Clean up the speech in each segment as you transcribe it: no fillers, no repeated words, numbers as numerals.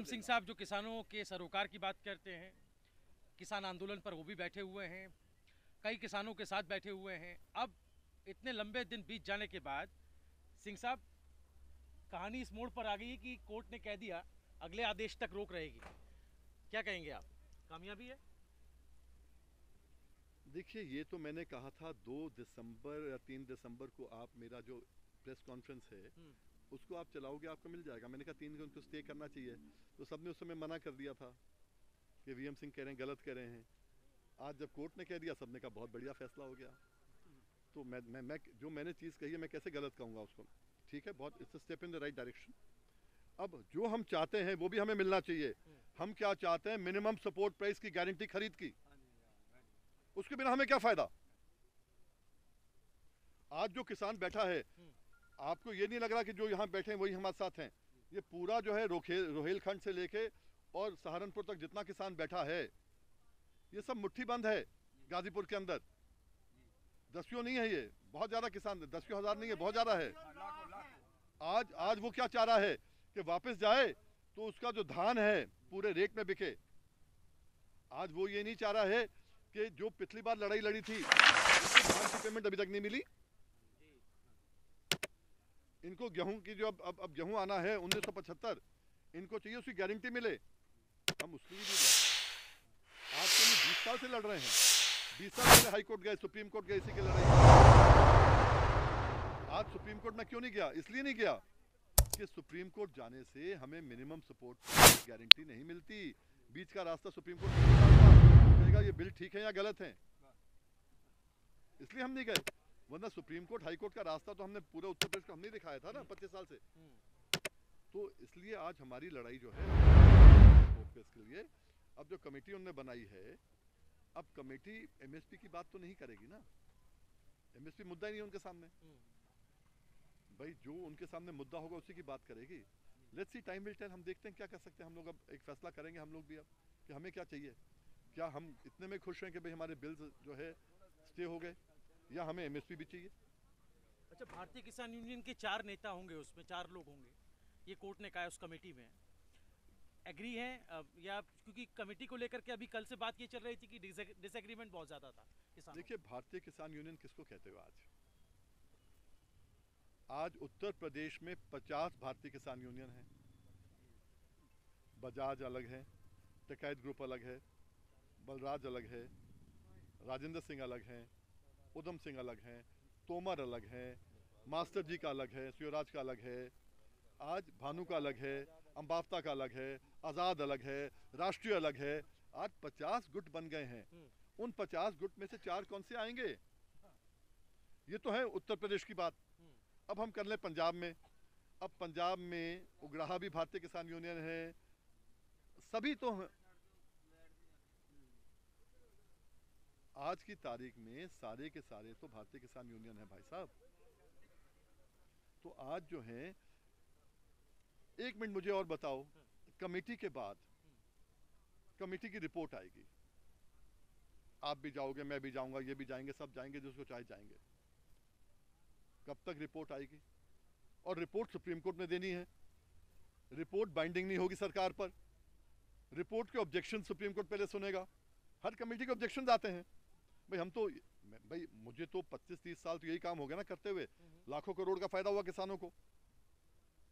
VM Singh साहब जो किसानों के सरोकार की बात करते हैं, किसान आंदोलन पर वो भी बैठे हुए हैं, कई किसानों के साथ बैठे हुए हैं। अब इतने लंबे दिन बीत जाने के बाद सिंह साहब, कहानी इस मोड़ पर आ गई कि कोर्ट ने कह दिया अगले आदेश तक रोक रहेगी। क्या कहेंगे आप, कामयाबी है? देखिए, ये तो मैंने कहा था 2 दिसंबर या 3 दिसंबर को आप मेरा जो प्रेस कॉन्फ्रेंस है उसको आप चलाओगे, आपको मिल जाएगा। मैंने कहा 3 को उनको स्टे करना चाहिए, तो सबने उस समय मना कर दिया था कि वीएम सिंह कह रहे हैं, गलत कह रहे हैं। आज जब कोर्ट ने कह दिया, सबने कहा बहुत बढ़िया फैसला हो गया। तो मैं जो मैंने चीज़ कही है, मैं कैसे गलत कहूँगा उसको? ठीक है, बहुत it's a step in the right direction. अब जो हम चाहते हैं वो भी हमें मिलना चाहिए। हम क्या चाहते हैं? मिनिमम सपोर्ट प्राइस की गारंटी खरीद की। उसके बिना हमें क्या फायदा? आज जो किसान बैठा है, आपको ये नहीं लग रहा कि जो यहाँ बैठे हैं वही हमारे साथ हैं? ये पूरा जो है रोहेलखंड से लेके और सहारनपुर तक जितना किसान बैठा है, ये सब मुट्ठी बंद है गाजीपुर के अंदर। दसियों नहीं है, ये बहुत ज्यादा किसान, दसियों हजार नहीं है, बहुत ज्यादा है। आज वो क्या चाह रहा है कि वापस जाए तो उसका जो धान है पूरे रेट में बिके। आज वो ये नहीं चाह रहा है कि जो पिछली बार लड़ाई लड़ी थी उसको धान की पेमेंट अभी तक नहीं मिली। इनको गेहूं की जो अब गेहूं आना है 1975, इनको चाहिए उसकी गारंटी मिले। हम उसके लिए भी आज से नहीं 20 साल से लड़ रहे हैं। 20 साल पहले हाई कोर्ट गए, सुप्रीम कोर्ट गए इसी के लड़ाई। आज सुप्रीम कोर्ट में क्यों नहीं गया? इसलिए नहीं गया कि सुप्रीम कोर्ट जाने से हमें मिनिमम सपोर्ट की गारंटी नहीं मिलती। बीच का रास्ता सुप्रीम कोर्ट कहेगा ये बिल ठीक है या गलत है, इसलिए हम नहीं गए। वरना सुप्रीम कोर्ट हाई कोर्ट का रास्ता तो हमने पूरे उत्तर प्रदेश को हमने दिखाया था ना 25 साल से। तो इसलिए आज हमारी लड़ाई जो है के लिए, अब जो कमेटी उन्होंने बनाई है, अब कमेटी एमएसपी की बात तो नहीं करेगी ना। एमएसपी मुद्दा ही नहीं है उनके सामने। भाई जो उनके सामने मुद्दा होगा उसी की बात करेगी। Let's see, time will tell. हम देखते हैं क्या कर सकते हैं। हम लोग अब एक फैसला करेंगे, हम लोग भी अब, कि हमें क्या चाहिए। क्या हम इतने में खुश हैं कि भाई हमारे बिल्स जो है स्टे हो गए, या हमें एमएसपी भी चाहिए? अच्छा, भारतीय किसान यूनियन के 4 नेता होंगे, उसमें 4 लोग होंगे, ये कोर्ट ने कहा है उस कमेटी में। एग्री हैं या? क्योंकि कमेटी को लेकर के अभी कल से बात ये चल रही थी कि डिसएग्रीमेंट बहुत ज्यादा था किसानों। देखिए, भारतीय किसान यूनियन किसको कहते हो? आज उत्तर प्रदेश में 50 भारतीय किसान यूनियन हैं। बजाज अलग है, टिकैत ग्रुप अलग है, बलराज अलग है, राजेंद्र सिंह अलग हैं, उधम सिंह अलग हैं, तोमर अलग हैं, मास्टर जी का अलग है, शिवराज का अलग है, आज भानु का अलग है, अम्बाफ्ता का अलग है, आज़ाद अलग है, राष्ट्रीय अलग है। आज 50 गुट बन गए हैं। उन 50 गुट में से 4 कौन से आएंगे? ये तो है उत्तर प्रदेश की बात। अब हम कर ले पंजाब में। अब पंजाब में उगराहा भी भारतीय किसान यूनियन है, सभी तो हैं। आज की तारीख में सारे के सारे तो भारतीय किसान यूनियन है भाई साहब। तो आज जो है, एक मिनट मुझे और बताओ, कमेटी के बाद कमेटी की रिपोर्ट आएगी, आप भी जाओगे, मैं भी जाऊंगा, ये भी जाएंगे, सब जाएंगे, जिसको चाहे जाएंगे। कब तक रिपोर्ट आएगी? और रिपोर्ट सुप्रीम कोर्ट में देनी है। रिपोर्ट बाइंडिंग नहीं होगी सरकार पर। रिपोर्ट के ऑब्जेक्शन सुप्रीम कोर्ट पहले सुनेगा। हर कमेटी के ऑब्जेक्शन आते हैं। भाई मुझे तो 25-30 साल तो यही काम हो गया ना करते हुए, लाखों करोड़ का फायदा हुआ किसानों को।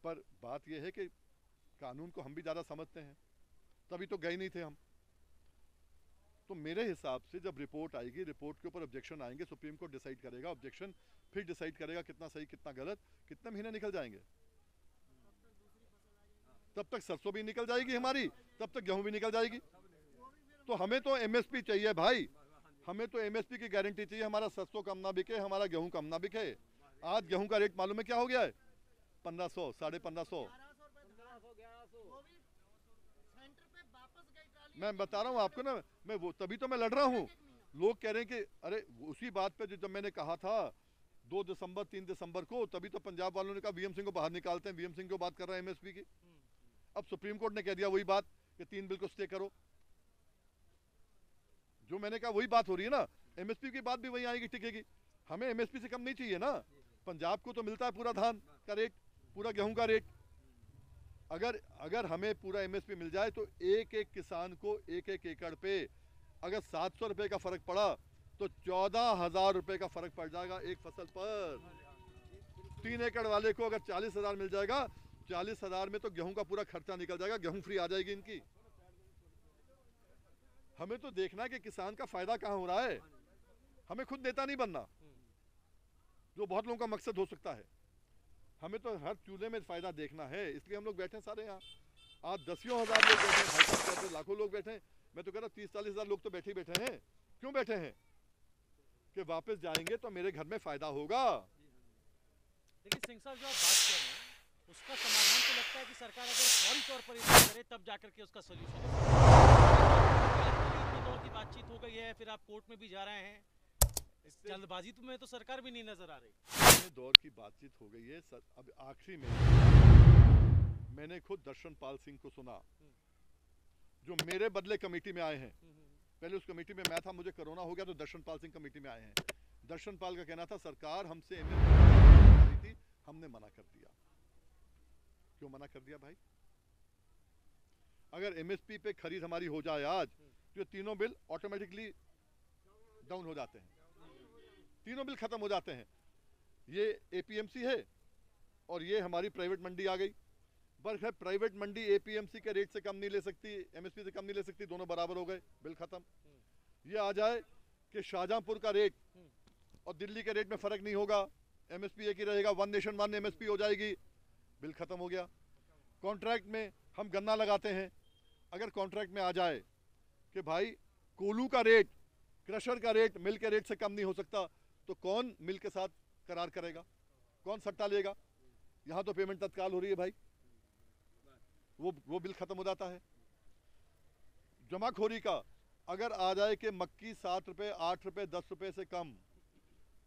पर बात यह है कि कानून को हम भी ज्यादा समझते हैं, तभी तो गए नहीं थे हम। तो मेरे हिसाब से जब रिपोर्ट आएगी, रिपोर्ट के ऊपर ऑब्जेक्शन आएंगे, सुप्रीम कोर्ट डिसाइड करेगा ऑब्जेक्शन, फिर डिसाइड करेगा कितना सही कितना गलत। कितने महीने निकल जाएंगे? तब तक सरसों भी निकल जाएगी हमारी, तब तक गेहूं भी निकल जाएगी। तो हमें तो एमएसपी चाहिए भाई, हमें तो एमएसपी की गारंटी चाहिए। हमारा सरसों कम ना बिके, हमारा गेहूं कम ना बिके। आज गेहूं का रेट मालूम है क्या हो गया है? 1500, 1550। मैं बता रहा हूँ आपको ना, मैं वो तभी तो मैं लड़ रहा हूँ। लोग कह रहे हैं कि अरे उसी बात पे जब मैंने कहा था 2 दिसंबर 3 दिसंबर को, तभी तो पंजाब वालों ने कहा वीएम सिंह को बाहर निकालते हैं। वीएम सिंह को बात कर रहा है एमएसपी की। अब सुप्रीम कोर्ट ने कह दिया वही बात कि 3 बिल को स्टे करो। जो मैंने कहा वही बात हो रही है ना। एमएसपी की बात भी वही आएगी, टिकेगी। हमें एमएसपी से कम नहीं चाहिए ना। पंजाब को तो मिलता है पूरा धान का रेट, पूरा गेहूं का रेट। अगर अगर हमें पूरा एमएसपी मिल जाए तो एक एक किसान को एक एक एकड़ पे अगर 700 रुपए का फर्क पड़ा तो 14,000 रुपए का फर्क पड़ जाएगा एक फसल पर। 3 एकड़ वाले को अगर 40,000 मिल जाएगा, 40,000 में तो गेहूं का पूरा खर्चा निकल जाएगा, गेहूं फ्री आ जाएगी इनकी। हमें तो देखना है कि किसान का फायदा कहां हो रहा है, हमें खुद नेता नहीं बनना, जो बहुत लोगों का मकसद हो सकता है। हमें तो हर चूल्हे में फायदा देखना है, इसलिए हम लोग बैठे हैं सारे यहाँ। आज 10,000 लोग बैठे हैं, लाखों लोग बैठे हैं। मैं तो कह रहा 30-40,000 लोग तो बैठे ही बैठे हैं। क्यों बैठे हैं? कि वापस जाएंगे तो मेरे घर में फायदा होगा। देखिए सिंह साहब, जो आप बात कर रहे हैं उसका समाधान तो लगता है कि सरकार अगर फौरी तौर पर इतना करे तब जाकर के उसका सोल्यूशन इतने दौर की बातचीत हो गई है, फिर आप कोर्ट में भी जा रहे हैं, जल्दबाजी में तो सरकार भी नहीं नजर आ रही। दौर की बातचीत हो गई है सर। अब आखिरी में मैंने खुद दर्शन पाल सिंह को सुना, जो मेरे बदले कमेटी में आए हैं। पहले उस कमेटी में मैं था, मुझे कोरोना हो गया तो दर्शन पाल सिंह कमेटी में आए हैं। दर्शन पाल का कहना था सरकार हमसे एमएसपी थी, हमने मना कर दिया। क्यों मना कर दिया भाई? अगर एमएसपी पे खरीद हमारी हो जाए आज तो तीनों बिल ऑटोमेटिकली डाउन हो जाते हैं, तीनों बिल खत्म हो जाते हैं। ये एपीएमसी है और ये हमारी प्राइवेट मंडी आ गई। बस है प्राइवेट मंडी एपीएमसी के रेट से कम नहीं ले सकती, एमएसपी से कम नहीं ले सकती, दोनों बराबर हो गए, बिल खत्म। ये आ जाए कि शाहजहांपुर का रेट और दिल्ली के रेट में फर्क नहीं होगा, एमएसपी एक ही रहेगा, वन नेशन वन एमएसपी हो जाएगी, बिल खत्म हो गया। कॉन्ट्रैक्ट में हम गन्ना लगाते हैं, अगर कॉन्ट्रैक्ट में आ जाए कि भाई कोलू का रेट क्रशर का रेट मिल के रेट से कम नहीं हो सकता, तो कौन मिल के साथ करार करेगा, कौन सट्टा लेगा? यहां तो पेमेंट तत्काल हो रही है भाई, वो बिल खत्म हो जाता है। जमाखोरी का अगर आ जाए कि मक्की 7 रुपए 8 रुपए 10 रुपए से कम,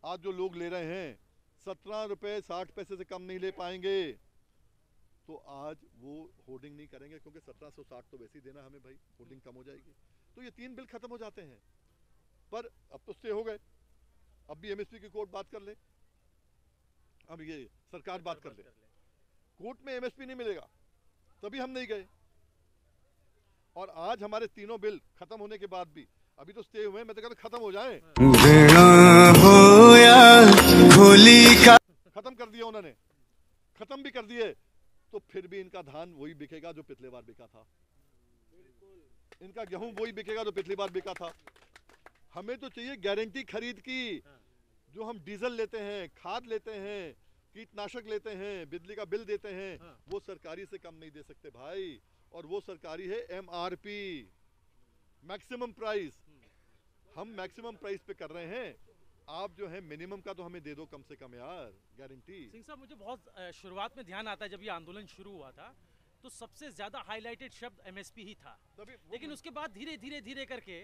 आज जो लोग ले रहे हैं 17 रुपए 60 पैसे से कम नहीं ले पाएंगे, तो आज वो होर्डिंग नहीं करेंगे, क्योंकि 1760 तो वैसे ही देना हमें भाई, होर्डिंग कम हो जाएगी। तो ये 3 बिल खत्म हो जाते हैं। पर अब तो स्टे हो गए, अब भी एमएसपी की कोर्ट बात कर ले, अब ये सरकार बात कर ले। कोर्ट में एमएसपी नहीं मिलेगा, तभी हम नहीं गए। और आज हमारे तीनों बिल खत्म होने के बाद भी अभी तो स्टे हुए हैं, मैं तो कहता खत्म हो जाए। खत्म कर दिया उन्होंने, खत्म भी कर दिए, तो फिर भी इनका धान वही बिकेगा जो पिछले बार बिका था, इनका गेहूं वही बिकेगा जो पिछली बार बिका था। हमें तो चाहिए गारंटी खरीद की। जो हम डीजल लेते हैं, खाद लेते हैं, कीटनाशक लेते हैं, बिजली का बिल देते हैं, वो सरकारी से कम नहीं दे सकते भाई। और वो सरकारी है एमआरपी, मैक्सिमम प्राइस। हम मैक्सिमम प्राइस पे कर रहे हैं, आप जो है मिनिमम का तो हमें दे दो कम से कम यार, गारंटी। सिंह साहब, मुझे बहुत शुरुआत में ध्यान आता है जब ये आंदोलन शुरू हुआ था तो सबसे ज्यादा हाईलाइटेड शब्द एमएसपी ही था, लेकिन उसके बाद धीरे धीरे धीरे करके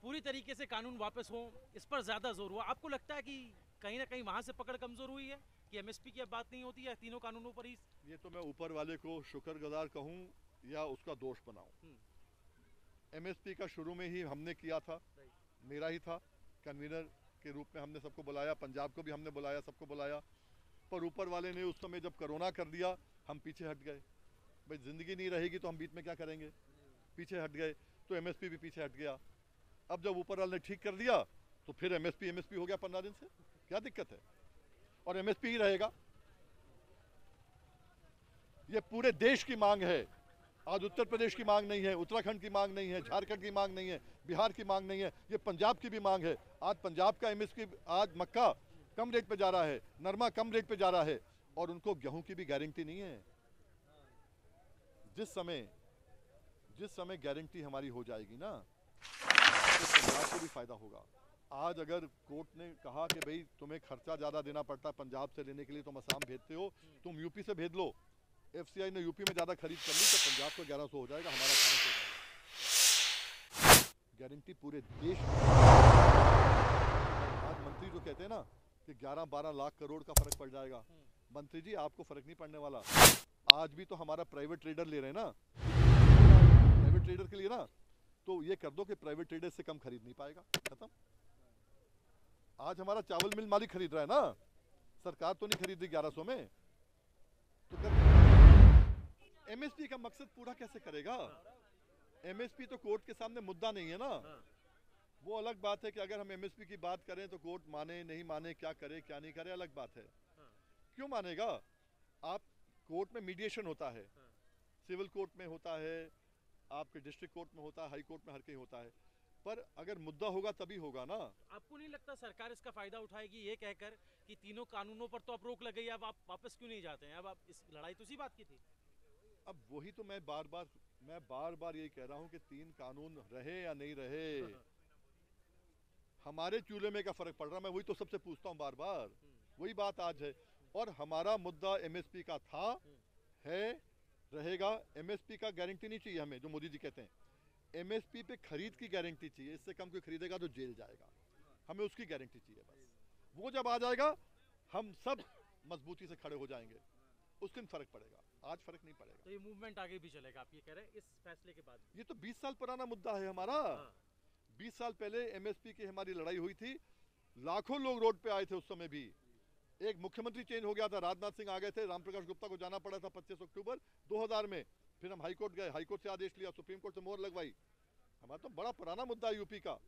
पूरी तरीके से कानून वापस हो, इस पर ज्यादा जोर हुआ। आपको लगता है कि कहीं ना कहीं वहां से पकड़ कमजोर हुई है कि एमएसपी की अब बात नहीं होती है तीनों कानूनों पर ही? ये तो मैं ऊपर वाले को शुक्रगुजार कहूं या उसका दोष बनाऊं। एमएसपी का शुरू में ही हमने किया था, मेरा ही था, कन्वीनर के रूप में हमने सबको बुलाया, पंजाब को भी हमने बुलाया, सबको बुलाया। पर ऊपर वाले ने उस समय जब कोरोना कर दिया, हम पीछे हट गए। भाई जिंदगी नहीं रहेगी तो हम बीच में क्या करेंगे, पीछे हट गए, तो एमएसपी भी पीछे हट गया। अब जब ऊपर वाले ने ठीक कर दिया तो फिर एमएसपी हो गया 15 दिन से, क्या दिक्कत है? और एमएसपी ही रहेगा। ये पूरे देश की मांग है। आज उत्तर प्रदेश की मांग नहीं है, उत्तराखंड की मांग नहीं है, झारखंड की मांग नहीं है, बिहार की मांग नहीं है, ये पंजाब की भी मांग है। आज पंजाब का एमएसपी, आज मक्का कम रेट पे जा रहा है, नरमा कम रेट पे जा रहा है, और उनको गेहूं की भी गारंटी नहीं है। जिस समय गारंटी हमारी हो जाएगी ना, तो पंजाब को भी फायदा होगा। आज अगर कोर्ट ने कहा कि भाई तुम्हें खर्चा ज़्यादा देना पड़ता है पंजाब से लेने के लिए, तुम असम भेजते हो, तुम यूपी से भेज लो, एफसीआई ने यूपी में ज़्यादा खरीद कर ली, तो पंजाब को 1100 हो जाएगा, हमारा 1800 हो जाएगा। गारंटी पूरे देश में। आज मंत्री जो कहते हैं ना कि 11-12 लाख करोड़ का फर्क पड़ जाएगा, मंत्री जी आपको फर्क नहीं पड़ने वाला। आज भी तो हमारा प्राइवेट ट्रेडर ले रहे हैं ना, प्राइवेट ट्रेडर के लिए ना, तो ये कर दो कि प्राइवेट ट्रेडर से कम खरीद नहीं पाएगा, खत्म। आज हमारा चावल मिल मालिक खरीद रहा है ना, सरकार तो नहीं खरीद रही 1100 में, तो कर एमएसपी का मकसद पूरा कैसे करेगा? एमएसपी तो कोर्ट के सामने मुद्दा नहीं है ना। वो अलग बात है कि अगर हम एमएसपी की बात करें तो कोर्ट माने नहीं माने, क्या करे क्या नहीं करे, अलग बात है। क्यों मानेगा? आप कोर्ट में मीडिएशन होता है, सिविल कोर्ट में होता है, आपके डिस्ट्रिक्ट कोर्ट में होता है, हाई कोर्ट में हर कहीं होता है, पर अगर मुद्दा होगा तभी होगा ना। आपको नहीं लगता सरकार इसका फायदा उठाएगी ये कहकर कि तीनों कानूनों पर तो अब रोक लग गई, अब आप वापस क्यों नहीं जाते हैं? अब आप इस लड़ाई तो उसी बात की थी। अब वही तो मैं बार बार यही कह रहा हूं कि 3 कानून रहे या नहीं रहे, हमारे चूल्हे में क्या फर्क पड़ रहा? मैं वही तो सबसे पूछता हूं बार बार, वही बात आज है। और हमारा मुद्दा एमएसपी का था, है, रहेगा। एमएसपी का गारंटी नहीं चाहिए हमें, जो मोदी जी कहते हैं, एमएसपी पे खरीद की गारंटी चाहिए। इससे कम कोई खरीदेगा तो जेल जाएगा, हमें उसकी गारंटी चाहिए बस। वो जब आ जाएगा हम सब मजबूती से खड़े हो जाएंगे, उस दिन फर्क पड़ेगा, आज फर्क नहीं पड़ेगा। तो ये मूवमेंट आगे भी चलेगा, आप ये कह रहे हैं, इस फैसले के बाद? ये तो 20 साल पुराना मुद्दा है हमारा। 20 साल पहले एमएसपी की हमारी लड़ाई हुई थी, लाखों लोग रोड पे आए थे उस समय भी। एक मुख्यमंत्री चेंज हो गया था, राजनाथ सिंह आ गए थे, रामप्रकाश गुप्ता को जाना पड़ा था 25 अक्टूबर 2000 में। फिर हम हाईकोर्ट गए, हाईकोर्ट से आदेश लिया, सुप्रीम कोर्ट से मोहर लगवाई। हमारा तो बड़ा पुराना मुद्दा है यूपी का।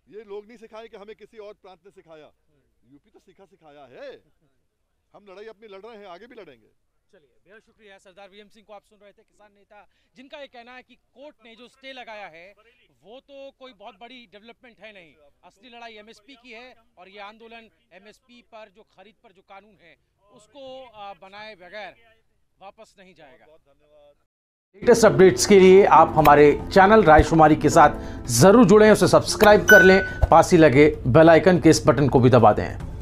ये लोग नहीं सिखाए कि हमें किसी और प्रांत ने सिखाया, यूपी तो सिखाया है। हम लड़ाई अपनी लड़ रहे हैं, आगे भी लड़ेंगे। चलिए, बेहद शुक्रिया। सरदार वीएम सिंह को आप सुन रहे थे, किसान नेता, जिनका ये कहना है कि कोर्ट ने जो स्टे लगाया है वो तो कोई बहुत बड़ी डेवलपमेंट है नहीं, असली लड़ाई एमएसपी की है। और ये आंदोलन एमएसपी पर, जो खरीद पर जो कानून है उसको बनाए बगैर वापस नहीं जाएगा। लेटेस्ट अपडेट्स के लिए आप हमारे चैनल रायशुमारी के साथ जरूर जुड़ें, उसे सब्सक्राइब कर लें, पास ही लगे बेल आइकन के इस बटन को भी दबा दें।